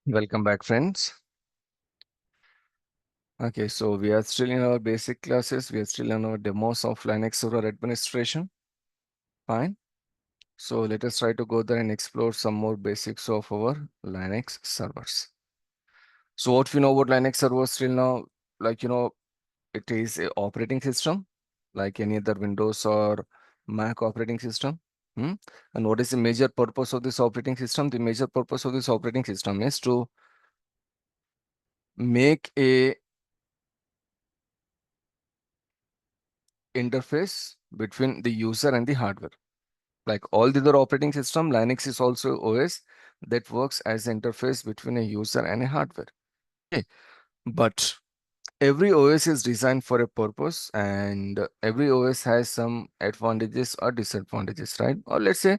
Welcome back, friends. Okay, so we are still in our basic classes. We are still in our demos of Linux server administration. Fine. So let us try to go there and explore some more basics of our Linux servers. So what we know about Linux servers till now, like, it is a operating system, like any other Windows or Mac operating system. Hmm? And what is the major purpose of this operating system? The major purpose of this operating system is to make a interface between the user and the hardware. Like all the other operating system, Linux is also OS that works as interface between a user and a hardware. Okay. But every OS is designed for a purpose, and every OS has some advantages or disadvantages, right? Or let's say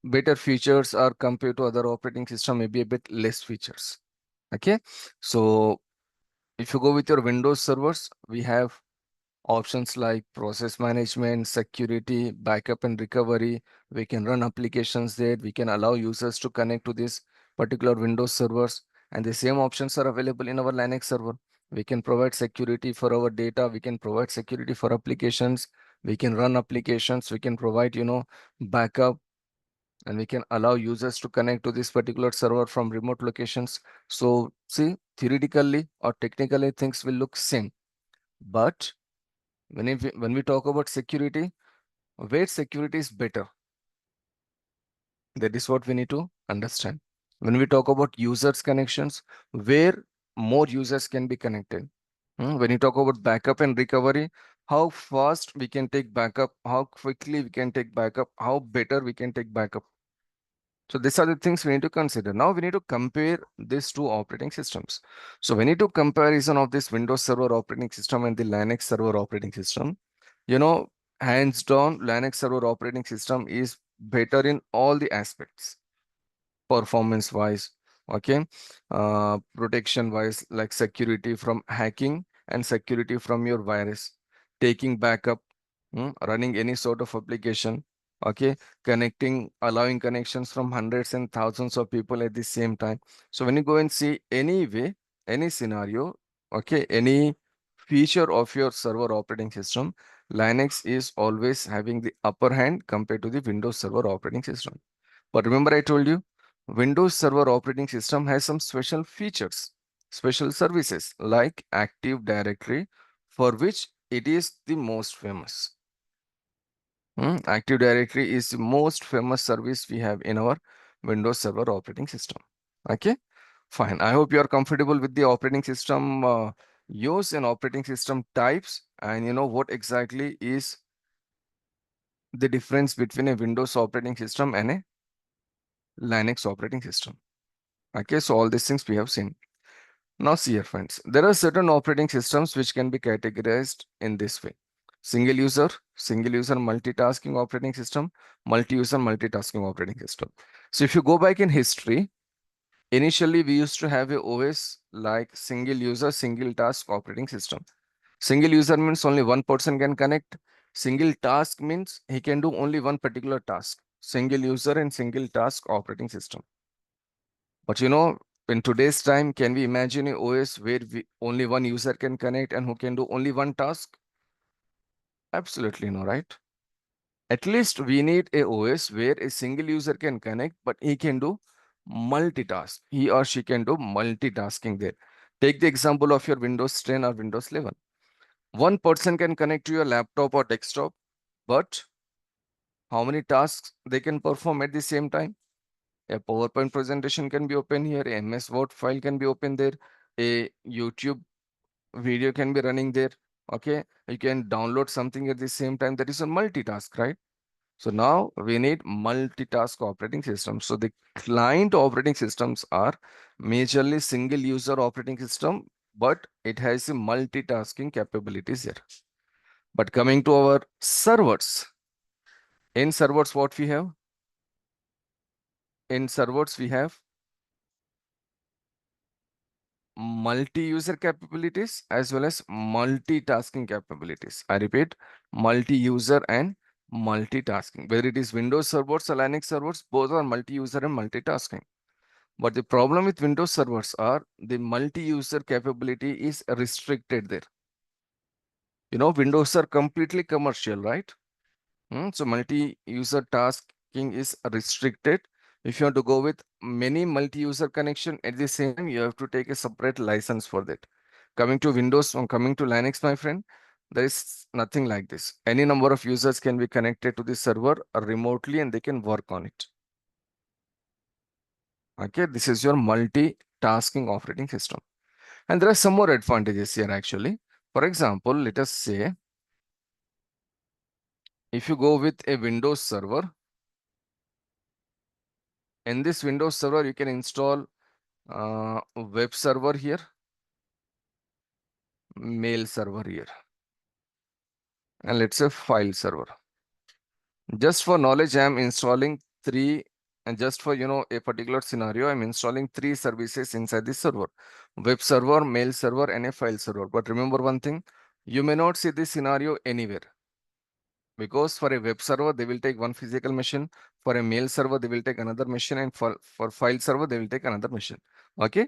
better features are compared to other operating system, maybe a bit less features. Okay. So if you go with your Windows servers, we have options like process management, security, backup and recovery. We can run applications there. We can allow users to connect to this particular Windows servers. And the same options are available in our Linux server. We can provide security for our data. We can provide security for applications. We can run applications. We can provide, backup. And we can allow users to connect to this particular server from remote locations. So see, theoretically or technically, things will look same. But when we talk about security, where security is better, that is what we need to understand. When we talk about users connections, where more users can be connected. When you talk about backup and recovery, how fast we can take backup, how quickly we can take backup, how better we can take backup. So these are the things we need to consider. Now we need to compare these two operating systems. So we need to comparison of this Windows Server operating system and the Linux Server operating system. Hands down, Linux Server operating system is better in all the aspects, performance wise, okay, protection wise, like security from hacking and security from your virus, taking backup, running any sort of application, okay, connecting, allowing connections from hundreds and thousands of people at the same time. So when you go and see any way, any scenario, okay, any feature of your server operating system, Linux is always having the upper hand compared to the Windows Server operating system. But remember, I told you, Windows Server operating system has some special features, special services like Active Directory, for which it is the most famous. Active Directory is the most famous service we have in our Windows Server operating system. Okay, fine. I hope you are comfortable with the operating system use and operating system types, and you know what exactly is the difference between a Windows operating system and a Linux operating system. Okay, so all these things we have seen. Now see here, friends, there are certain operating systems which can be categorized in this way. Single user multitasking operating system, multi-user multitasking operating system. So if you go back in history, initially we used to have a OS like single user, single task operating system. Single user means only one person can connect. Single task means he can do only one particular task. Single user and single task operating system. But in today's time, can we imagine a OS where only one user can connect and who can do only one task? Absolutely no, right? At least we need a OS where a single user can connect, but he can do multitask. He or she can do multitasking there. Take the example of your Windows 10 or Windows 11. One person can connect to your laptop or desktop, but how many tasks they can perform at the same time? A PowerPoint presentation can be open here, a MS Word file can be open there, a YouTube video can be running there. Okay, you can download something at the same time. That is a multitask, right? So now we need multitask operating systems. So the client operating systems are majorly single user operating system, but it has a multitasking capabilities here. But coming to our servers, in servers, what we have? In servers, we have multi-user capabilities as well as multitasking capabilities. I repeat, multi-user and multitasking. Whether it is Windows servers or Linux servers, both are multi-user and multitasking. But the problem with Windows servers are the multi-user capability is restricted there. Windows are completely commercial, right? So multi-user tasking is restricted. If you want to go with many multi-user connection at the same time, you have to take a separate license for that. Coming to Windows or coming to Linux, my friend, there is nothing like this. Any number of users can be connected to the server remotely and they can work on it. Okay, this is your multitasking operating system. And there are some more advantages here actually. For example, let us say if you go with a Windows server, in this Windows server, you can install web server here, mail server here, and let's say file server. Just for knowledge, I'm installing three, and just for a particular scenario, I'm installing three services inside this server: web server, mail server, and a file server. But remember one thing, you may not see this scenario anywhere. Because for a web server, they will take one physical machine. For a mail server, they will take another machine. And for file server, they will take another machine. Okay.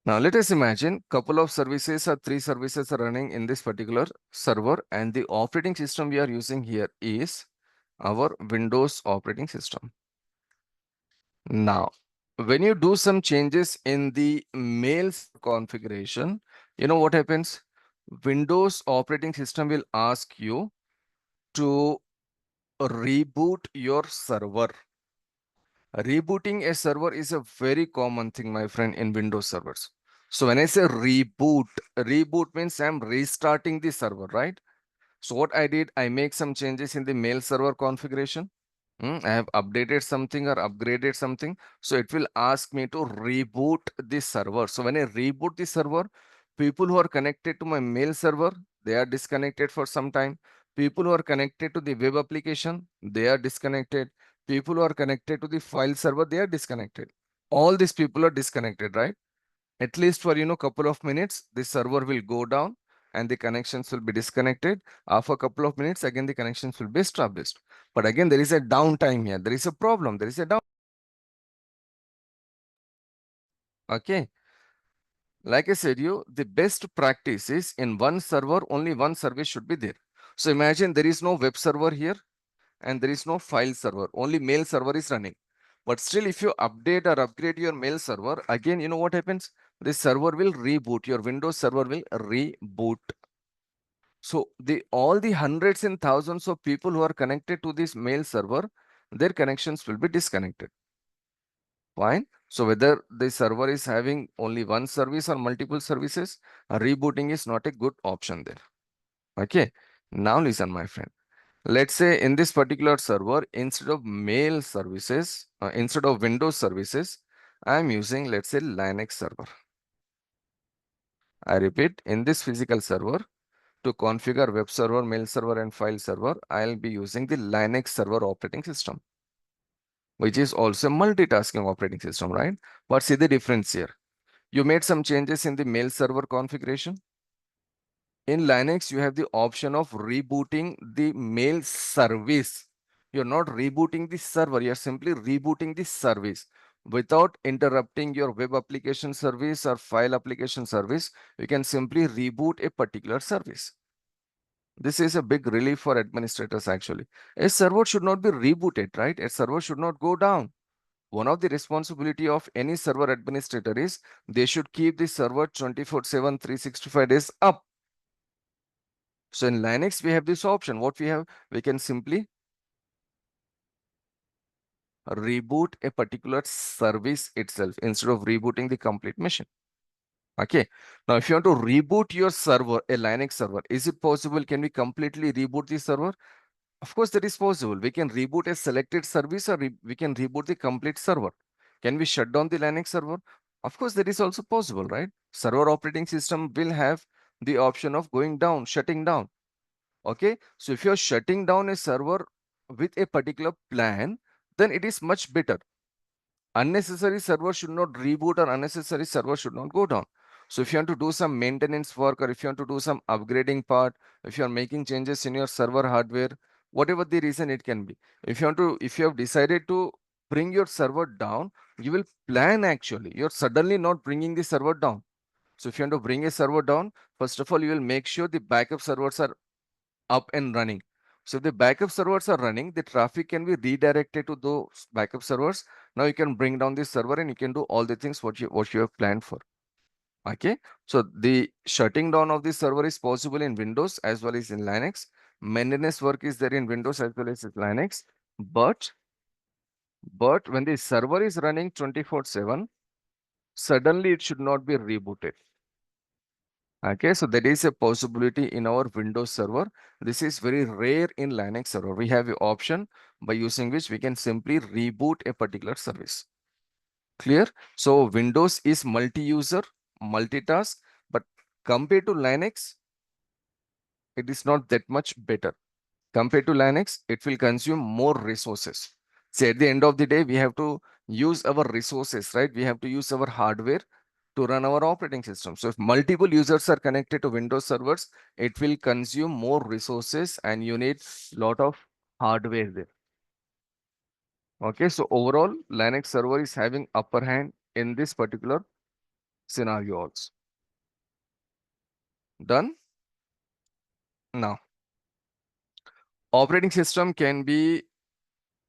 Now let us imagine couple of services or three services are running in this particular server, and the operating system we are using here is our Windows operating system. Now, when you do some changes in the mails configuration, you know what happens? Windows operating system will ask you to reboot your server. Rebooting a server is a very common thing, my friend, in Windows servers. So when I say reboot means I'm restarting the server, right? So what I did, I make some changes in the mail server configuration. I have updated something or upgraded something. So it will ask me to reboot the server. So when I reboot the server, people who are connected to my mail server, they are disconnected for some time. People who are connected to the web application, they are disconnected. People who are connected to the file server, they are disconnected. All these people are disconnected, right? At least for couple of minutes, the server will go down and the connections will be disconnected. After a couple of minutes, again the connections will be established. But again, there is a downtime here. There is a problem. There is a down. Okay. Like I said, the best practice is in one server, only one service should be there. So imagine there is no web server here and there is no file server. Only mail server is running. But still, if you update or upgrade your mail server, again, you know what happens? The server will reboot. Your Windows server will reboot. So all the hundreds and thousands of people who are connected to this mail server, their connections will be disconnected. Fine. So whether the server is having only one service or multiple services, rebooting is not a good option there. Okay. Now listen, my friend. Let's say in this particular server, instead of mail services, instead of Windows services, I'm using, let's say, Linux server. I repeat, in this physical server, to configure web server, mail server, and file server, I'll be using the Linux server operating system, which is also a multitasking operating system, right? But see the difference here. You made some changes in the mail server configuration. In Linux, you have the option of rebooting the mail service. You're not rebooting the server, you're simply rebooting the service. Without interrupting your web application service or file application service, you can simply reboot a particular service. This is a big relief for administrators actually. A server should not be rebooted, right? A server should not go down. One of the responsibility of any server administrator is they should keep the server 24/7, 365 days up. So in Linux, we have this option. What we have, we can simply reboot a particular service itself instead of rebooting the complete machine. Okay. Now, if you want to reboot your server, a Linux server, is it possible? Can we completely reboot the server? Of course, that is possible. We can reboot a selected service or we can reboot the complete server. Can we shut down the Linux server? Of course, that is also possible, right? Server operating system will have the option of going down, shutting down. Okay, so if you're shutting down a server with a particular plan, then it is much better. Unnecessary server should not reboot or unnecessary server should not go down. So if you want to do some maintenance work or if you want to do some upgrading part, if you are making changes in your server hardware, whatever the reason it can be. If you have decided to bring your server down, you will plan actually. You're suddenly not bringing the server down. So if you want to bring a server down, first of all, you will make sure the backup servers are up and running. So if the backup servers are running, the traffic can be redirected to those backup servers. Now you can bring down this server and you can do all the things what you have planned for. Okay. So the shutting down of the server is possible in Windows as well as in Linux. Maintenance work is there in Windows as well as in Linux. But when the server is running 24/7, suddenly it should not be rebooted. Okay, so that is a possibility in our Windows server. This is very rare in Linux server. We have an option by using which we can simply reboot a particular service. Clear? So Windows is multi-user, multitask, but compared to Linux, it is not that much better. Compared to Linux, it will consume more resources. So at the end of the day, we have to use our resources, right? We have to use our hardware to run our operating system. So if multiple users are connected to Windows servers, it will consume more resources and you need a lot of hardware there. Okay, so overall, Linux server is having upper hand in this particular scenario also. Done? Now, operating system can be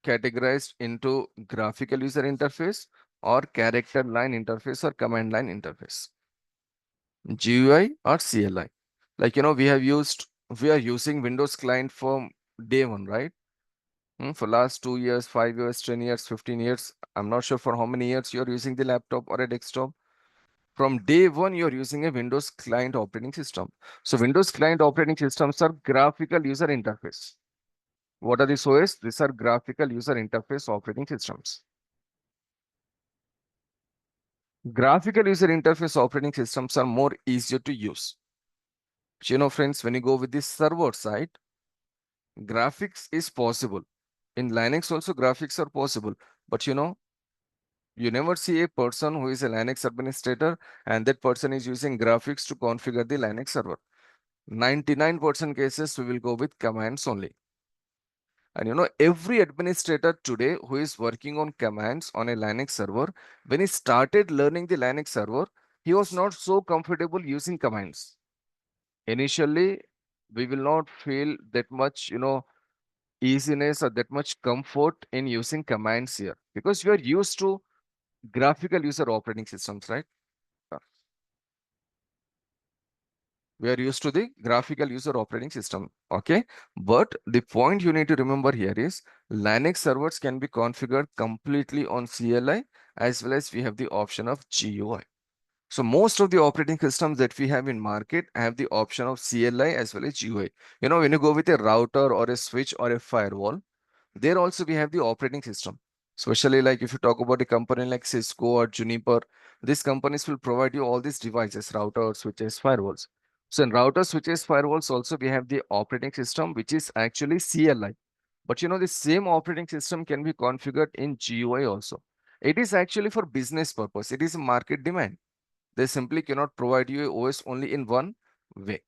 categorized into graphical user interface or character line interface or command line interface. GUI or CLI. Like, we are using Windows client from day one, right? For last 2 years, 5 years, 10 years, 15 years. I'm not sure for how many years you're using the laptop or a desktop. From day one, you're using a Windows client operating system. So Windows client operating systems are graphical user interface. What are these OS? These are graphical user interface operating systems. Graphical user interface operating systems are more easier to use. Friends, when you go with the server side, graphics is possible. In Linux also graphics are possible. But you never see a person who is a Linux administrator and that person is using graphics to configure the Linux server. 99% cases we will go with commands only. And every administrator today who is working on commands on a Linux server, when he started learning the Linux server, he was not so comfortable using commands. Initially, we will not feel that much, easiness or that much comfort in using commands here because we are used to graphical user operating systems, right? We are used to the graphical user operating system. Okay. But the point you need to remember here is Linux servers can be configured completely on CLI as well as we have the option of GUI. So most of the operating systems that we have in market have the option of CLI as well as GUI. When you go with a router or a switch or a firewall, there also we have the operating system. Especially like if you talk about a company like Cisco or Juniper, these companies will provide you all these devices, routers, switches, firewalls. So in routers, switches, firewalls also we have the operating system, which is actually CLI. But the same operating system can be configured in GUI also. It is actually for business purpose. It is a market demand. They simply cannot provide you OS only in one way.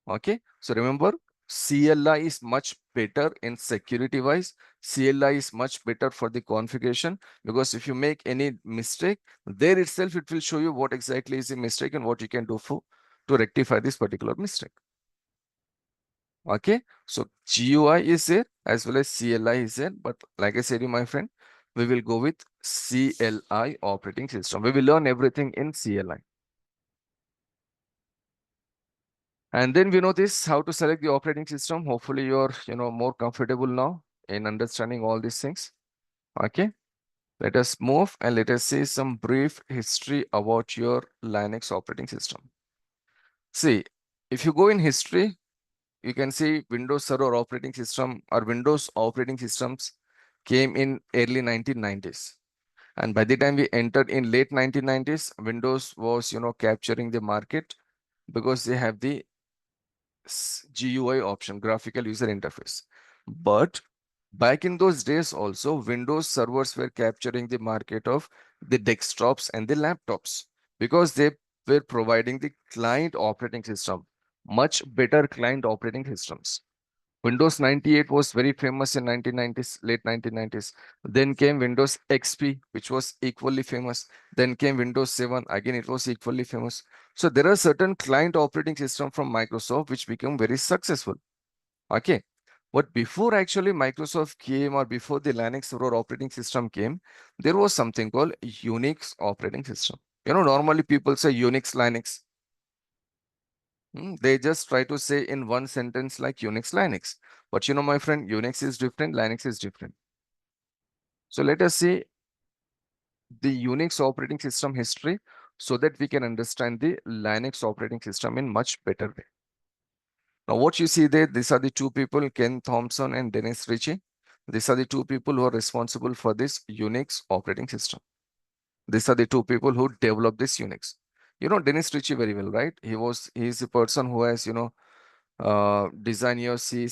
Okay, so remember, CLI is much better in security wise. CLI is much better for the configuration because if you make any mistake, there itself it will show you what exactly is the mistake and what you can do to rectify this particular mistake. Okay, so GUI is there as well as CLI is there, but like I said, my friend, we will go with CLI operating system. We will learn everything in CLI. And then we know this, how to select the operating system. Hopefully you're, more comfortable now in understanding all these things. Okay, let us move and let us see some brief history about your Linux operating system. See, if you go in history, you can see Windows Server operating system or Windows operating systems came in early 1990s. And by the time we entered in late 1990s, Windows was, capturing the market because they have the GUI option, graphical user interface. But back in those days also, Windows servers were capturing the market of the desktops and the laptops because they were providing the client operating system, much better client operating systems. Windows 98 was very famous in 1990s, late 1990s. Then came Windows XP, which was equally famous. Then came Windows 7, again it was equally famous. So there are certain client operating system from Microsoft which become very successful. Okay. But before actually Microsoft came or before the Linux server operating system came, there was something called Unix operating system. Normally people say Unix, Linux. They just try to say in one sentence like Unix, Linux. But my friend, Unix is different, Linux is different. So let us see the Unix operating system history so that we can understand the Linux operating system in much better way. Now, what you see there, these are the two people, Ken Thompson and Dennis Ritchie. These are the two people who are responsible for this Unix operating system. These are the two people who developed this Unix. You know Dennis Ritchie very well, right? He's the person who has, design your C++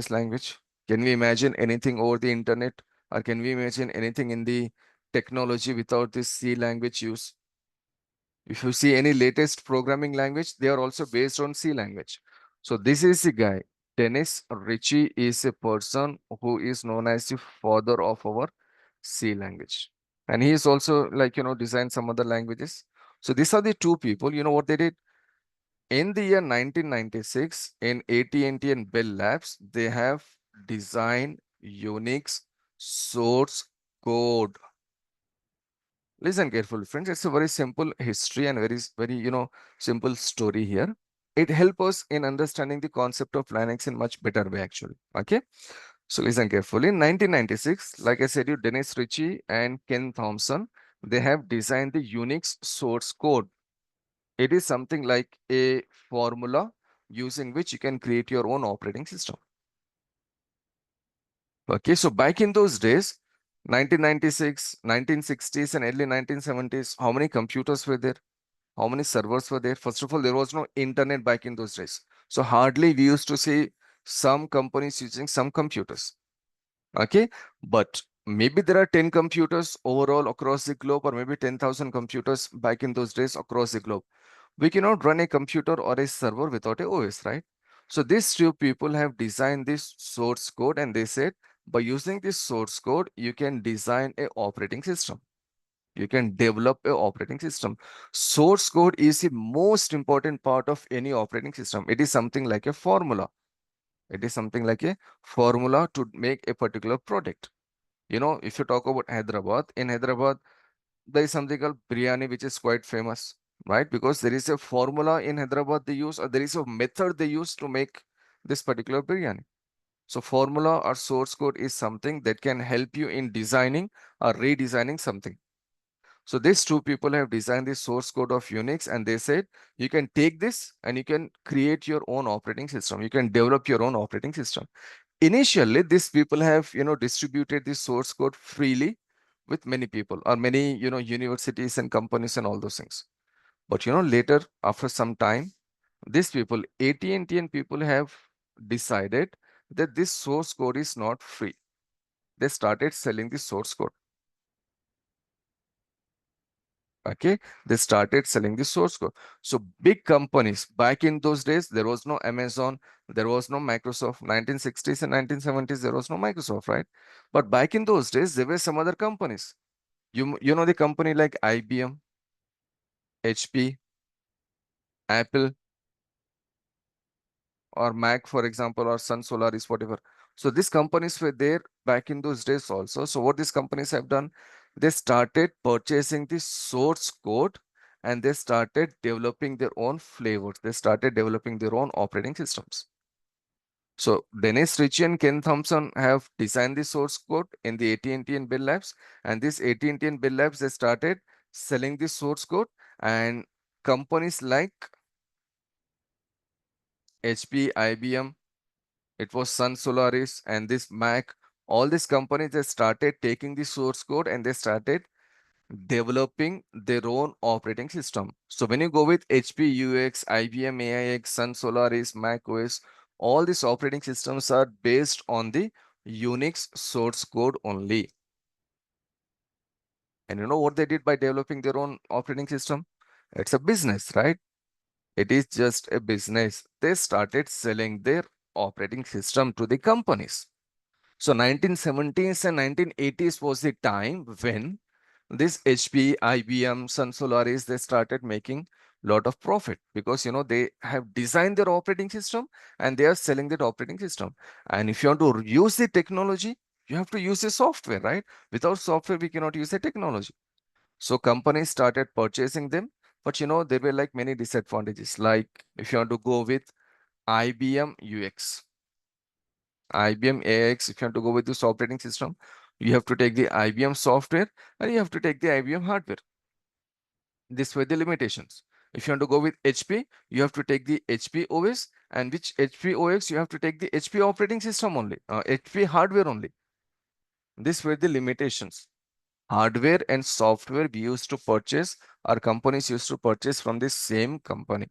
language. Can we imagine anything over the internet, or can we imagine anything in the technology without this C language use? If you see any latest programming language, they are also based on C language. So this is the guy. Dennis Ritchie is a person who is known as the father of our C language. And he is also like, designed some other languages. So these are the two people. You know what they did? In the year 1996, in AT&T and Bell Labs, they have designed Unix source code. Listen carefully, friends. It's a very simple history and very, simple story here. It helps us in understanding the concept of Linux in much better way, actually. Okay. So listen carefully. In 1996, like I said, Dennis Ritchie and Ken Thompson, they have designed the Unix source code. It is something like a formula using which you can create your own operating system. Okay, so back in those days, 1996, 1960s, and early 1970s, how many computers were there? How many servers were there? First of all, there was no internet back in those days. So hardly we used to see some companies using some computers. Okay, but maybe there are 10 computers overall across the globe, or maybe 10,000 computers back in those days across the globe. We cannot run a computer or a server without a OS, right? So these two people have designed this source code, and they said by using this source code, you can design a operating system. You can develop a operating system. Source code is the most important part of any operating system. It is something like a formula. It is something like a formula to make a particular product. If you talk about Hyderabad, in Hyderabad, there is something called biryani, which is quite famous, right? Because there is a formula in Hyderabad they use, or there is a method they use to make this particular biryani. So formula or source code is something that can help you in designing or redesigning something. So these two people have designed the source code of Unix, and they said you can take this and you can create your own operating system. You can develop your own operating system. Initially, these people have, distributed the source code freely with many people, or many, universities and companies and all those things. But, later, after some time, these people, AT&T and people, have decided that this source code is not free. They started selling the source code. Okay, they started selling the source code. So big companies back in those days, there was no Amazon, there was no Microsoft. 1960s and 1970s, there was no Microsoft, right? But back in those days, there were some other companies. You know the company like IBM, HP, Apple, or Mac, for example, or Sun Solaris, whatever. So these companies were there back in those days also. So what these companies have done, they started purchasing the source code, and they started developing their own flavors. They started developing their own operating systems. So Dennis Ritchie and Ken Thompson have designed the source code in the AT&T and Bell Labs, and this AT&T and Bell Labs, they started selling the source code, and companies like HP, IBM, it was Sun Solaris, and this Mac, all these companies, they started taking the source code and they started developing their own operating system. So when you go with HP UX, IBM AIX, Sun Solaris, Mac OS, all these operating systems are based on the Unix source code only. And you know what they did by developing their own operating system? It's a business, right? It is just a business. They started selling their operating system to the companies. So 1970s and 1980s was the time when this HP, IBM, Sun Solaris, they started making lot of profit because they have designed their operating system and they are selling that operating system. And if you want to use the technology, you have to use the software, right? Without software, we cannot use the technology. So companies started purchasing them, but there were like many disadvantages. Like if you want to go with IBM UX, IBM AX, if you want to go with this operating system, you have to take the IBM software and you have to take the IBM hardware. These were the limitations. If you want to go with HP, you have to take the HP OS, and which HP OS, you have to take the HP operating system only, HP hardware only. These were the limitations. Hardware and software we used to purchase, our companies used to purchase from the same company.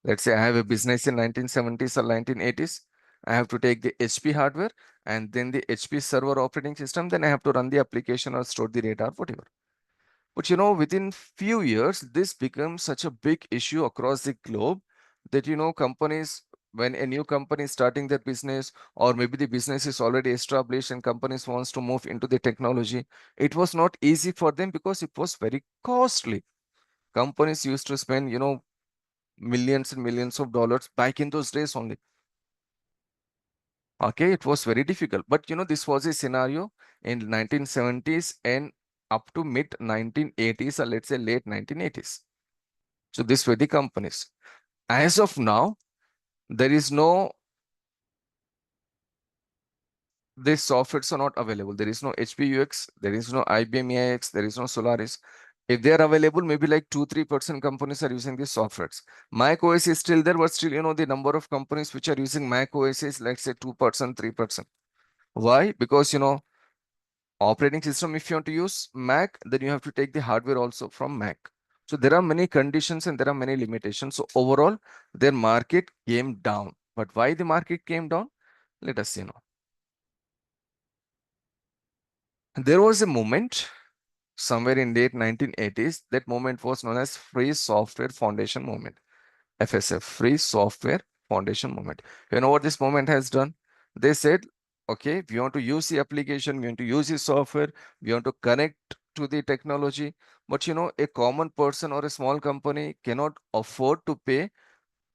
Let's say I have a business in 1970s or 1980s. I have to take the HP hardware and then the HP server operating system. Then I have to run the application or store the data or whatever. But within few years, this becomes such a big issue across the globe that, companies, when a new company is starting their business, or maybe the business is already established and companies wants to move into the technology, it was not easy for them because it was very costly. Companies used to spend, millions and millions of dollars back in those days only. Okay, it was very difficult. But this was a scenario in 1970s and up to mid 1980s, or let's say late 1980s. So these were the companies. As of now, there is no, these softwares are not available. There is no HP UX, there is no IBM AX, there is no Solaris. If they are available, maybe like 2-3% companies are using these softwares. Mac OS is still there, but still, the number of companies which are using Mac OS is, let's say, 2%, 3%. Why? Because, operating system, if you want to use Mac, then you have to take the hardware also from Mac. So there are many conditions and there are many limitations. So overall, their market came down. But why the market came down? Let us see now. There was a moment somewhere in late 1980s. That moment was known as Free Software Foundation Movement. FSF, Free Software Foundation Movement. You know what this movement has done? They said, okay, we want to use the application, we want to use the software, we want to connect to the technology, but a common person or a small company cannot afford to pay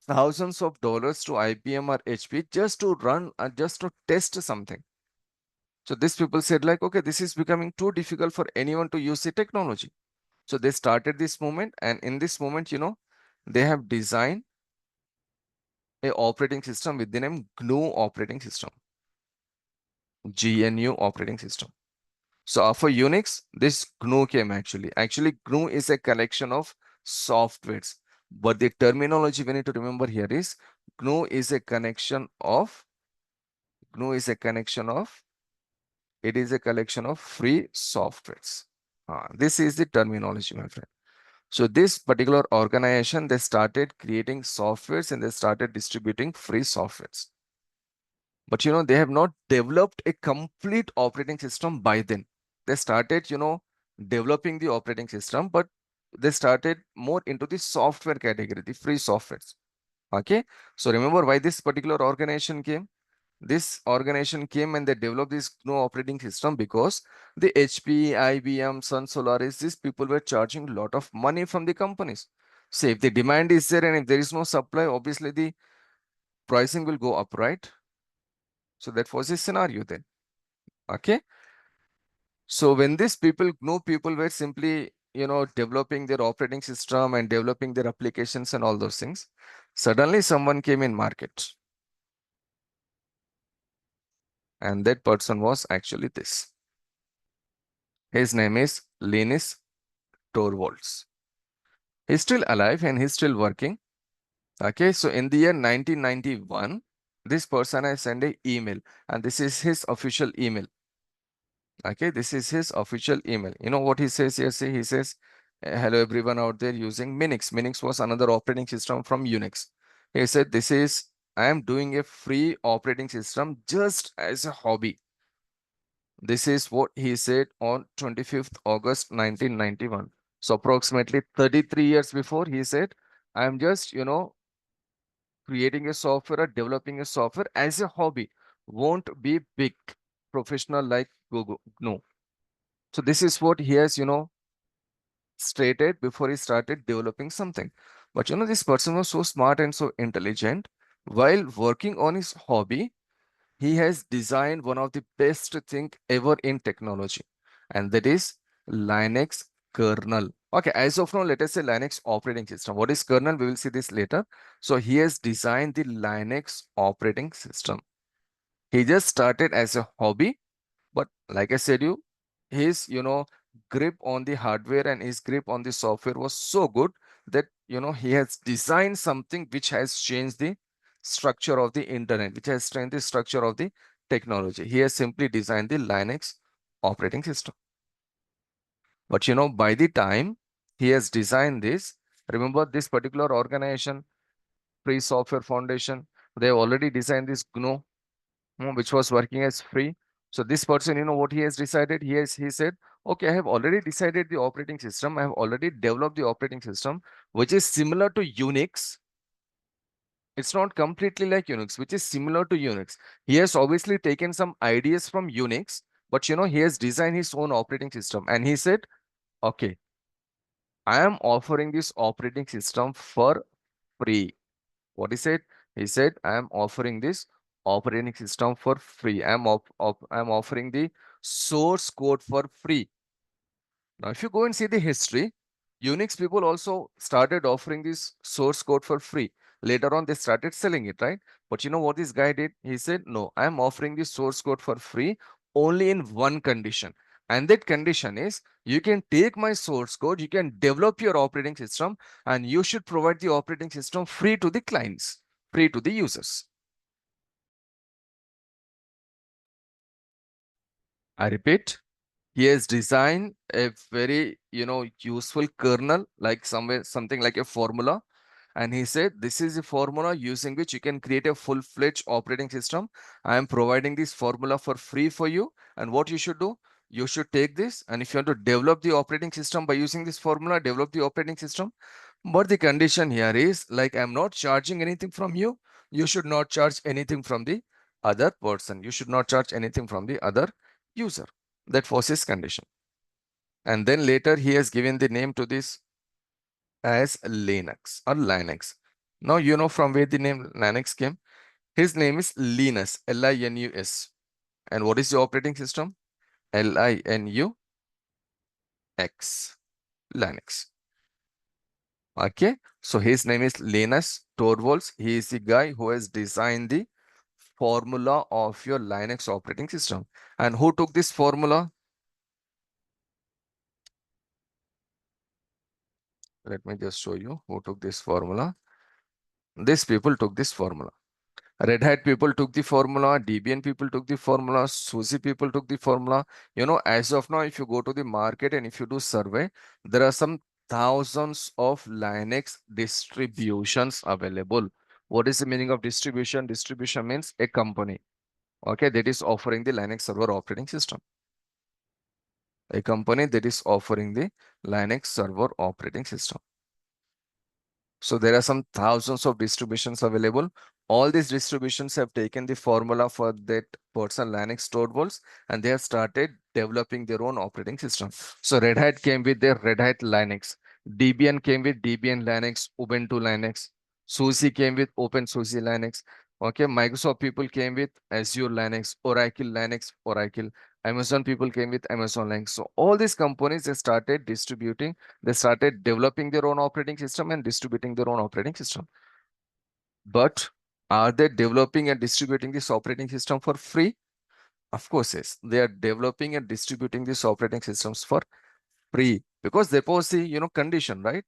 thousands of dollars to IBM or HP just to run and just to test something. So these people said like, okay, this is becoming too difficult for anyone to use the technology. So they started this movement, and in this moment, they have designed a operating system with the name GNU operating system, GNU operating system. So for Unix, this GNU came actually. Actually, GNU is a collection of softwares, but the terminology we need to remember here is GNU is a connection of, GNU is a connection of, it is a collection of free softwares. This is the terminology, my friend. So this particular organization, they started creating softwares and they started distributing free softwares. But they have not developed a complete operating system by then. They started, developing the operating system, but they started more into the software category, the free softwares. Okay. So remember why this particular organization came? This organization came and they developed this GNU operating system because the HP, IBM, Sun Solaris, these people were charging a lot of money from the companies. So if the demand is there and if there is no supply, obviously the pricing will go up, right? So that was the scenario then. Okay. So when these people, GNU people were simply, developing their operating system and developing their applications and all those things, suddenly someone came in market. And that person was actually this. His name is Linus Torvalds. He's still alive and he's still working. Okay, so in the year 1991, this person has sent an email, and this is his official email. Okay, this is his official email. You know what he says here? See, he says, hello everyone out there using Minix. Minix was another operating system from Unix. He said, I am doing a free operating system just as a hobby. This is what he said on 25th August 1991. So approximately 33 years before, he said, I am just, creating a software or developing a software as a hobby. Won't be big professional like Google. No. So this is what he has, stated before he started developing something. But this person was so smart and so intelligent. While working on his hobby, he has designed one of the best thing ever in technology, and that is Linux kernel. Okay, as of now, let us say Linux operating system. What is kernel? We will see this later. So he has designed the Linux operating system. He just started as a hobby, but like I said, his grip on the hardware and his grip on the software was so good that he has designed something which has changed the structure of the internet, which has changed the structure of the technology. He has simply designed the Linux operating system. But by the time he has designed this, remember this particular organization, Free Software Foundation, they already designed this GNU, which was working as free. So this person, what he has decided, he said, okay, I have already decided the operating system. I have already developed the operating system, which is similar to Unix. It's not completely like Unix, which is similar to Unix. He has obviously taken some ideas from Unix, but he has designed his own operating system. And he said, okay, I am offering this operating system for free. What he said? He said, I am offering this operating system for free. I'm offering the source code for free. Now, if you go and see the history, Unix people also started offering this source code for free. Later on, they started selling it, right? But you know what this guy did? He said, no, I'm offering this source code for free only in one condition. And that condition is you can take my source code, you can develop your operating system, and you should provide the operating system free to the clients, free to the users. I repeat, he has designed a very useful kernel, like something like a formula, and he said this is a formula using which you can create a full-fledged operating system. I am providing this formula for free for you, and what you should do, you should take this, and if you want to develop the operating system by using this formula, develop the operating system. But the condition here is, like, I'm not charging anything from you, you should not charge anything from the other person, you should not charge anything from the other user. That was his condition. And then later he has given the name to this as Linux or Linux. Now you know from where the name Linux came. His name is Linus, Linus. And what is the operating system? Linux, Linux. Okay. So his name is Linus Torvalds. He is the guy who has designed the formula of your Linux operating system. And who took this formula? Let me just show you who took this formula. These people took this formula. Red Hat people took the formula, Debian people took the formula, SUSE people took the formula. As of now, if you go to the market and if you do survey, there are some thousands of Linux distributions available. What is the meaning of distribution? Distribution means a company, okay, that is offering the Linux server operating system. A company that is offering the Linux server operating system. So there are some thousands of distributions available. All these distributions have taken the formula for that person Linux Torvalds, and they have started developing their own operating system. So Red Hat came with their Red Hat Linux. Debian came with Debian Linux, Ubuntu Linux. SUSE came with OpenSUSE Linux. Okay, Microsoft people came with Azure Linux, Oracle Linux, Oracle. Amazon people came with Amazon Linux. So all these companies, they started distributing, they started developing their own operating system and distributing their own operating system. But are they developing and distributing this operating system for free? Of course, yes. They are developing and distributing these operating systems for free because they pose the condition, right?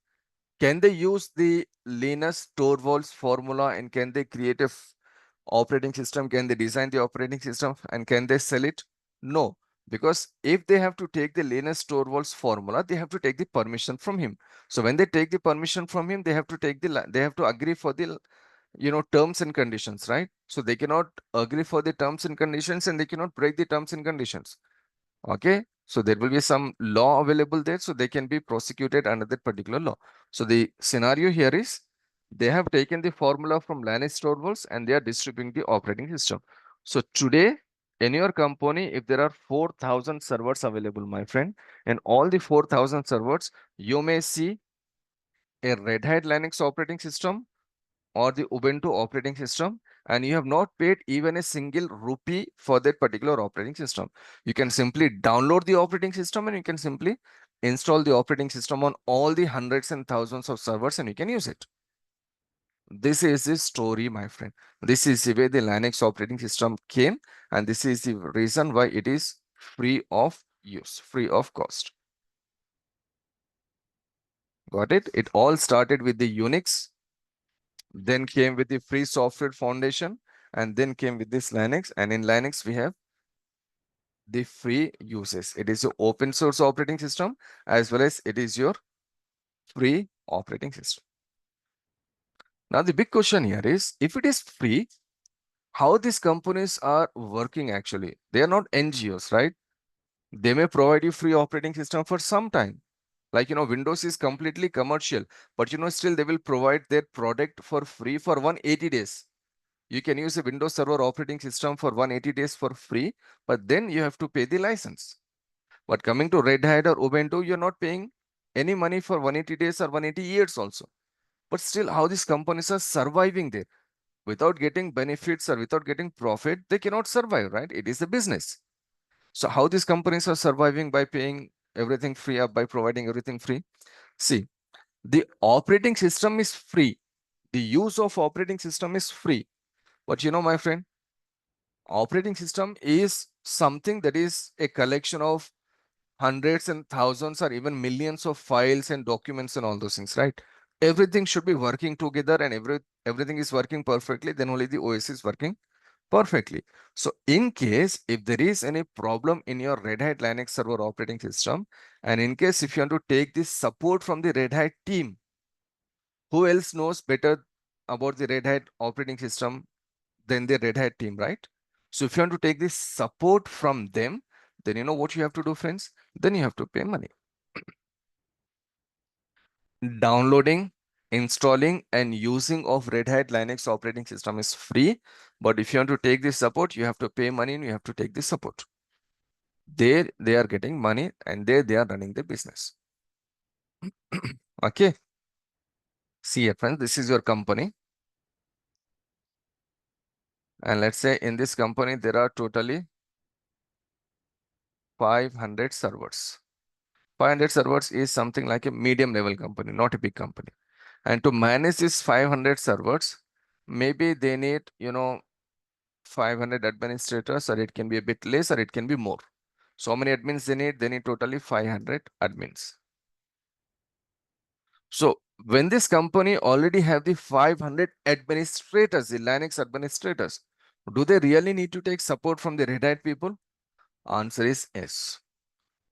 Can they use the Linus Torvalds formula and can they create a operating system? Can they design the operating system and can they sell it? No, because if they have to take the Linus Torvalds formula, they have to take the permission from him. So when they take the permission from him, they have to they have to agree for the terms and conditions, right? So they cannot agree for the terms and conditions and they cannot break the terms and conditions. Okay, so there will be some law available there, so they can be prosecuted under that particular law. So the scenario here is They have taken the formula from Linux servers and they are distributing the operating system. So today, in your company, if there are 4,000 servers available, my friend, and all the 4,000 servers, you may see a Red Hat Linux operating system or the Ubuntu operating system, and you have not paid even a single rupee for that particular operating system. You can simply download the operating system and you can simply install the operating system on all the hundreds and thousands of servers and you can use it. This is the story, my friend. This is the way the Linux operating system came, and this is the reason why it is free of use, free of cost. Got it? It all started with the Unix, then came with the free software foundation, and then came with this Linux. And in Linux, we have the free uses. It is your open source operating system as well as it is your free operating system. Now, the big question here is, if it is free, how these companies are working actually? They are not NGOs, right? They may provide you free operating system for some time. Like, Windows is completely commercial, but still they will provide their product for free for 180 days. You can use a Windows Server operating system for 180 days for free, but then you have to pay the license. But coming to Red Hat or Ubuntu, you're not paying any money for 180 days or 180 years also. But still, how these companies are surviving there? Without getting benefits or without getting profit, they cannot survive, right? It is a business. So how these companies are surviving? By paying everything free up, by providing everything free? See, the operating system is free. The use of operating system is free. But my friend, operating system is something that is a collection of hundreds and thousands or even millions of files and documents and all those things, right? Everything should be working together and everything is working perfectly, then only the OS is working perfectly. So in case if there is any problem in your Red Hat Linux server operating system, and in case if you want to take this support from the Red Hat team, who else knows better about the Red Hat operating system than the Red Hat team, right? So if you want to take this support from them, then you know what you have to do, friends? Then you have to pay money. Downloading, installing, and using of Red Hat Linux operating system is free. But if you want to take this support, you have to pay money and you have to take this support. There they are getting money and there they are running the business. Okay. See here, friends, this is your company. And let's say in this company, there are totally 500 servers. 500 servers is something like a medium level company, not a big company. And to manage these 500 servers, maybe they need, 500 administrators, or it can be a bit less, or it can be more. So how many admins they need? They need totally 500 admins. So when this company already have the 500 administrators, the Linux administrators, do they really need to take support from the Red Hat people? Answer is yes.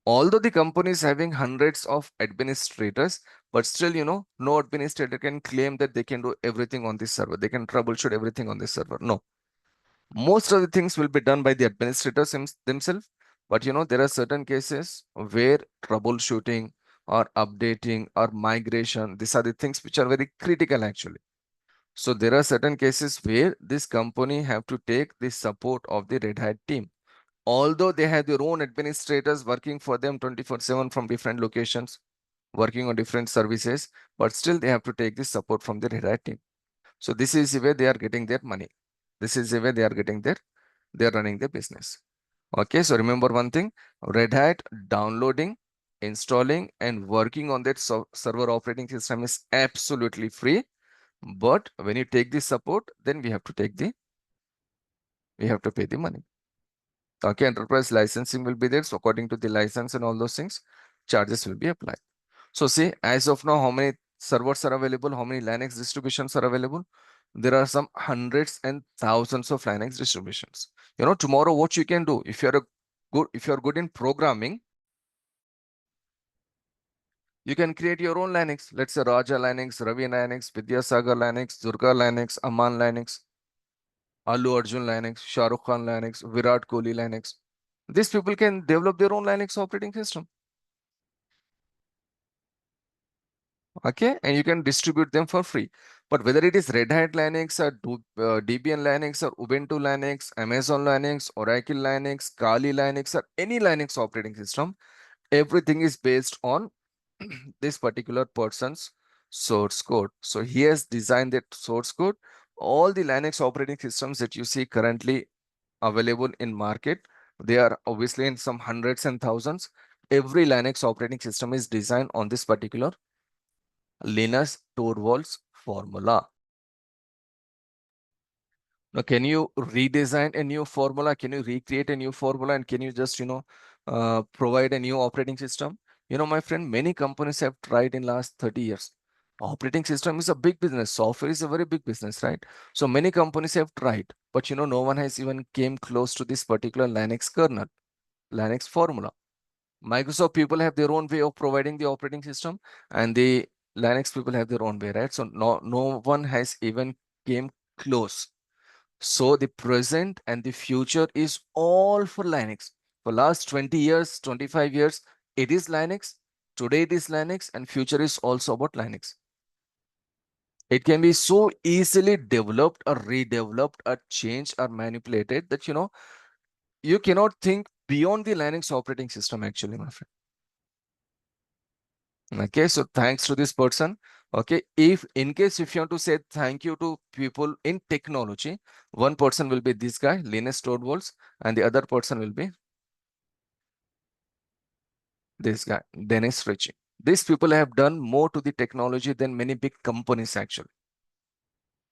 Although the company is having hundreds of administrators, but still, no administrator can claim that they can do everything on this server. They can troubleshoot everything on this server. No. Most of the things will be done by the administrators themselves. But, there are certain cases where troubleshooting or updating or migration, these are the things which are very critical actually. So there are certain cases where this company have to take the support of the Red Hat team. Although they have their own administrators working for them 24/7 from different locations, working on different services, but still they have to take this support from the Red Hat team. So this is the way they are getting their money. This is the way they are getting they're running their business. Okay, so remember one thing, Red Hat downloading, installing, and working on that server operating system is absolutely free. But when you take this support, then we have to pay the money. Okay, enterprise licensing will be there. So according to the license and all those things, charges will be applied. So see, as of now, how many servers are available? How many Linux distributions are available? There are some hundreds and thousands of Linux distributions. Tomorrow what you can do, if you're good in programming, you can create your own Linux. Let's say Raja Linux, Ravi Linux, Vidyasagar Linux, Durga Linux, Aman Linux, Allu Arjun Linux, Shah Rukh Khan Linux, Virat Kohli Linux. These people can develop their own Linux operating system. Okay, and you can distribute them for free. But whether it is Red Hat Linux or Debian Linux or Ubuntu Linux, Amazon Linux, Oracle Linux, Kali Linux, or any Linux operating system, everything is based on this particular person's source code. So he has designed that source code. All the Linux operating systems that you see currently available in market, they are obviously in some hundreds and thousands. Every Linux operating system is designed on this particular Linus Torvalds formula. Now, can you redesign a new formula? Can you recreate a new formula? And can you just, provide a new operating system? My friend, many companies have tried in last 30 years. Operating system is a big business. Software is a very big business, right? So many companies have tried, but no one has even came close to this particular Linux kernel, Linux formula. Microsoft people have their own way of providing the operating system, and the Linux people have their own way, right? So no one has even came close. So the present and the future is all for Linux. For last 20 years, 25 years, it is Linux. Today it is Linux, and future is also about Linux. It can be so easily developed or redeveloped or changed or manipulated that you cannot think beyond the Linux operating system, actually, my friend. Okay, so thanks to this person. Okay, if in case if you want to say thank you to people in technology, one person will be this guy, Linus Torvalds, and the other person will be this guy, Dennis Ritchie. These people have done more to the technology than many big companies actually.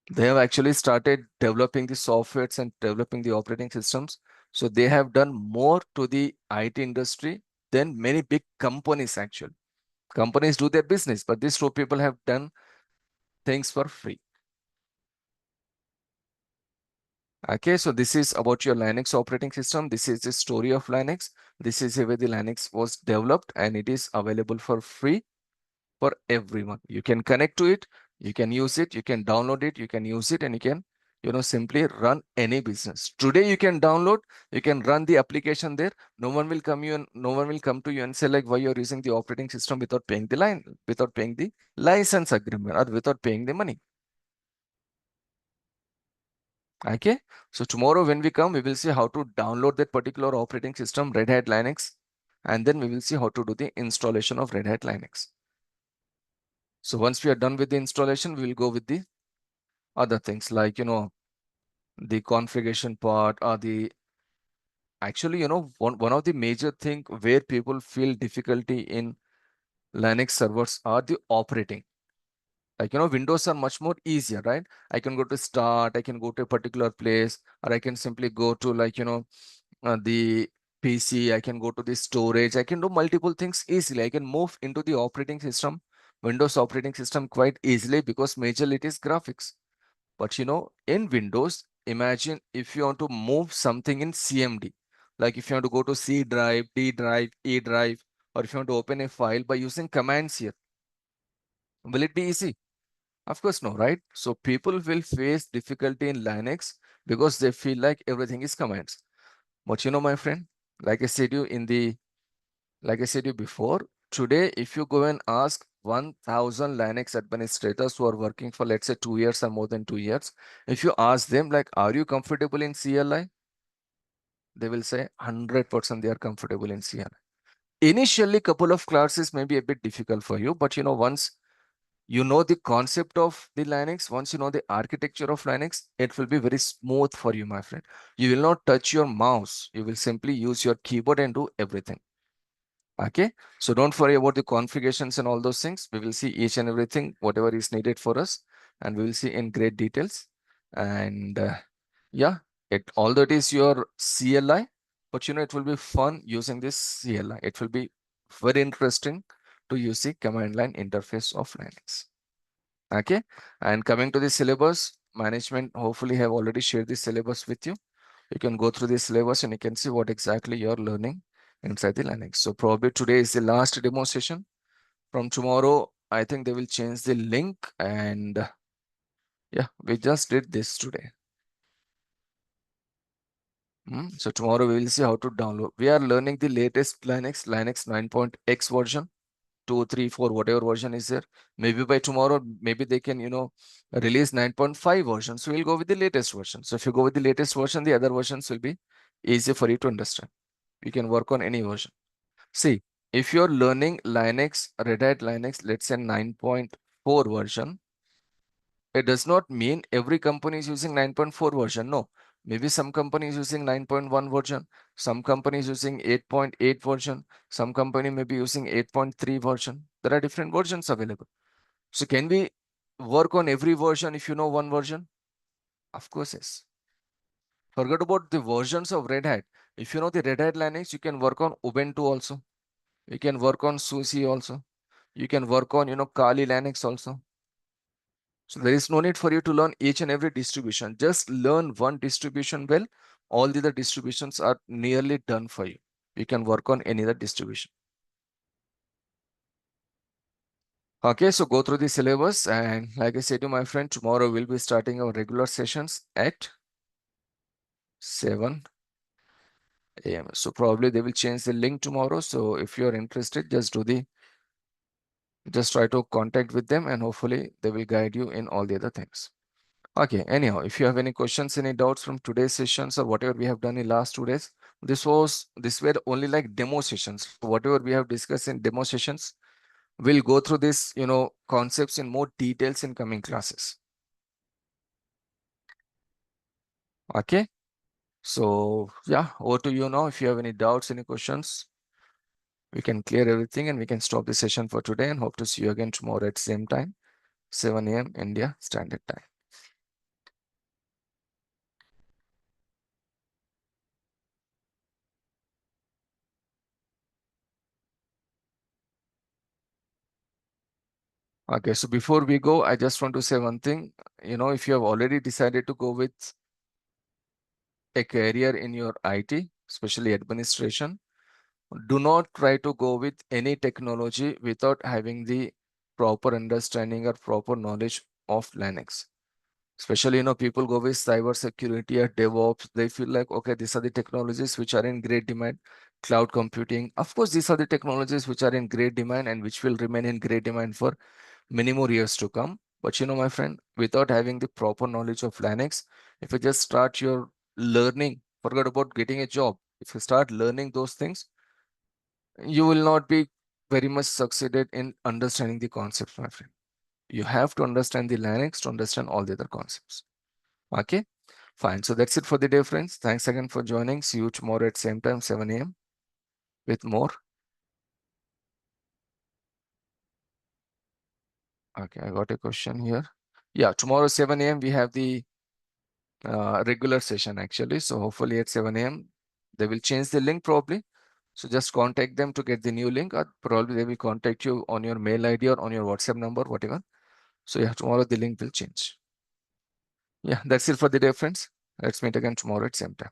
They have actually started developing the softwares and developing the operating systems. So they have done more to the IT industry than many big companies actually. Companies do their business, but these two people have done things for free. Okay, so this is about your Linux operating system. This is the story of Linux. This is the way the Linux was developed, and it is available for free for everyone. You can connect to it, you can use it, you can download it, you can use it, and you can, simply run any business. Today you can download, you can run the application there. No one will come to you and say like, why you're using the operating system without paying the without paying the license agreement or without paying the money. Okay, so tomorrow when we come, we will see how to download that particular operating system, Red Hat Linux, and then we will see how to do the installation of Red Hat Linux. So once we are done with the installation, we will go with the other things like, the configuration part or the actually, one of the major thing where people feel difficulty in Linux servers are the operating. Like, Windows are much more easier, right? I can go to start, I can go to a particular place, or I can simply go to like, the PC, I can go to the storage, I can do multiple things easily. I can move into the operating system, Windows operating system quite easily because majorly it is graphics. But in Windows, imagine if you want to move something in CMD, like if you want to go to C drive, D drive, E drive, or if you want to open a file by using commands here, will it be easy? Of course, no, right? So people will face difficulty in Linux because they feel like everything is commands. But my friend, like I said you in the, like I said you before, today, if you go and ask 1000 Linux administrators who are working for, let's say, 2 years or more than 2 years, if you ask them, like, are you comfortable in CLI? They will say 100% they are comfortable in CLI. Initially, couple of classes may be a bit difficult for you, but once you know the concept of the Linux, once you know the architecture of Linux, it will be very smooth for you, my friend. You will not touch your mouse. You will simply use your keyboard and do everything. Okay, so don't worry about the configurations and all those things. We will see each and everything, whatever is needed for us, and we will see in great details. And yeah, although it is your CLI, but it will be fun using this CLI. It will be very interesting to use the command line interface of Linux. Okay, and coming to the syllabus, management hopefully have already shared the syllabus with you. You can go through the syllabus and you can see what exactly you're learning inside the Linux. So probably today is the last demo session. From tomorrow, I think they will change the link and yeah, we just did this today. So tomorrow we will see how to download. We are learning the latest Linux 9.x version 2, 3, 4, whatever version is there. Maybe by tomorrow, maybe they can, release 9.5 version. So we'll go with the latest version. So if you go with the latest version, the other versions will be easy for you to understand. You can work on any version. See, if you're learning Linux, Red Hat Linux, let's say 9.4 version, it does not mean every company is using 9.4 version. No, maybe some company is using 9.1 version, some company is using 8.8 version, some company may be using 8.3 version. There are different versions available. So can we work on every version if you know one version? Of course, yes. Forget about the versions of Red Hat. If you know the Red Hat Linux, you can work on Ubuntu also. You can work on SUSE also. You can work on, Kali Linux also. So there is no need for you to learn each and every distribution. Just learn one distribution well. All the other distributions are nearly done for you. You can work on any other distribution. Okay, so go through the syllabus. And like I said to my friend, tomorrow we'll be starting our regular sessions at 7 a.m. So probably they will change the link tomorrow. So if you're interested, just try to contact with them and hopefully they will guide you in all the other things. Okay, anyhow, if you have any questions, any doubts from today's sessions or whatever we have done in last 2 days, this were only like demo sessions. So whatever we have discussed in demo sessions, we'll go through this, concepts in more details in coming classes. Okay, so yeah, over to you now. If you have any doubts, any questions, we can clear everything and we can stop the session for today and hope to see you again tomorrow at same time, 7 a.m. India Standard Time. Okay, so before we go, I just want to say one thing. If you have already decided to go with a career in your IT, especially administration, do not try to go with any technology without having the proper understanding or proper knowledge of Linux. Especially, people go with cyber security or DevOps. They feel like, okay, these are the technologies which are in great demand. Cloud computing. Of course, these are the technologies which are in great demand and which will remain in great demand for many more years to come. But my friend, without having the proper knowledge of Linux, if you just start your learning, forget about getting a job. If you start learning those things, you will not be very much succeeded in understanding the concepts, my friend. You have to understand the Linux to understand all the other concepts. Okay, fine. So that's it for the day, friends. Thanks again for joining. See you tomorrow at same time, 7 a.m. with more. Okay, I got a question here. Yeah, tomorrow 7 a.m. we have the regular session actually. So hopefully at 7 a.m. they will change the link probably. So just contact them to get the new link, or probably they will contact you on your mail ID or on your WhatsApp number, whatever. So yeah, tomorrow the link will change. Yeah, that's it for the day, friends. Let's meet again tomorrow at same time.